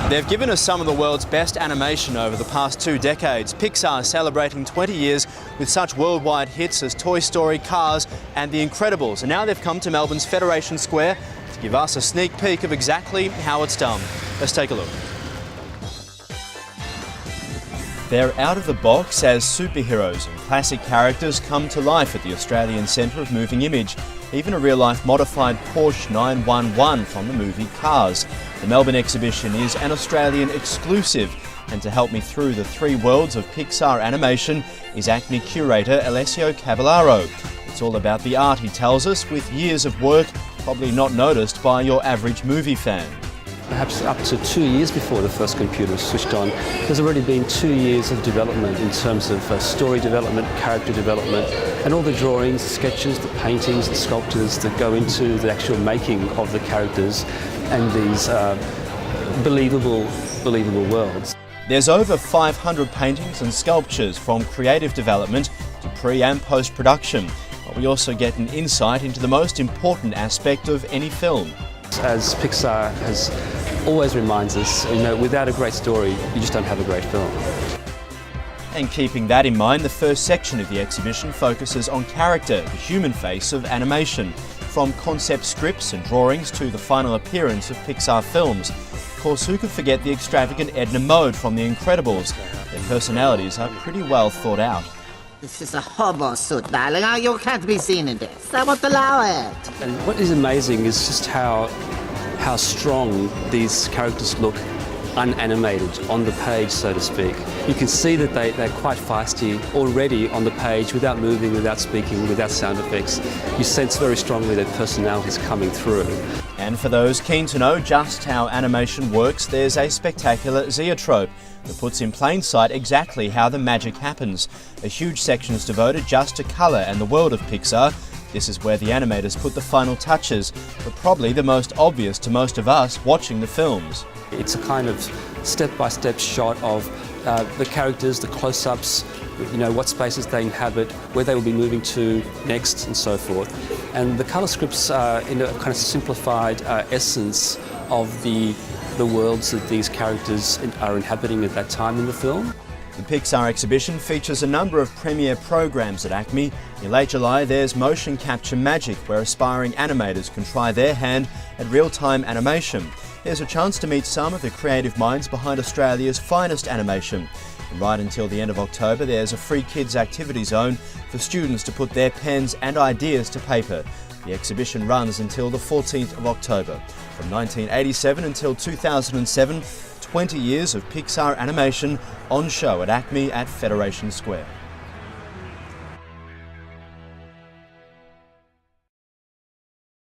They've given us some of the world's best animation over the past 2 decades. Pixar celebrating 20 years with such worldwide hits as Toy Story, Cars and The Incredibles. And now they've come to Melbourne's Federation Square to give us a sneak peek of exactly how it's done. Let's take a look. They're out of the box as superheroes and classic characters come to life at the Australian Centre of Moving Image. Even a real-life modified Porsche 911 from the movie Cars. The Melbourne exhibition is an Australian exclusive, and to help me through the 3 worlds of Pixar animation is ACME curator Alessio Cavallaro. It's all about the art, he tells us, with years of work probably not noticed by your average movie fan. Perhaps up to 2 years before the first computer was switched on, there's already been 2 years of development in terms of story development, character development, and all the drawings, the sketches, the paintings, the sculptures that go into the actual making of the characters and these believable worlds. There's over 500 paintings and sculptures from creative development to pre- and post-production. But we also get an insight into the most important aspect of any film. As Pixar has always reminds us, without a great story, you just don't have a great film. And keeping that in mind, the first section of the exhibition focuses on character, the human face of animation. From concept scripts and drawings to the final appearance of Pixar films. Of course, who could forget the extravagant Edna Mode from The Incredibles? Their personalities are pretty well thought out. This is a hobo suit, darling. You can't be seen in this. I won't allow it. And what is amazing is just how strong these characters look unanimated, on the page, so to speak. You can see that they're quite feisty already on the page, without moving, without speaking, without sound effects. You sense very strongly their personalities coming through. And for those keen to know just how animation works, there's a spectacular zoetrope that puts in plain sight exactly how the magic happens. A huge section is devoted just to colour and the world of Pixar. This is where the animators put the final touches, but probably the most obvious to most of us watching the films. It's a kind of step-by-step shot of the characters, the close-ups, what spaces they inhabit, where they will be moving to next, and so forth. And the colour scripts are in a kind of simplified essence of the worlds that these characters are inhabiting at that time in the film. The Pixar exhibition features a number of premiere programs at ACME. In late July, there's Motion Capture Magic, where aspiring animators can try their hand at real-time animation. There's a chance to meet some of the creative minds behind Australia's finest animation. And right until the end of October, there's a free kids activity zone for students to put their pens and ideas to paper. The exhibition runs until the 14th of October. From 1987 until 2007, 20 years of Pixar animation on show at ACME at Federation Square.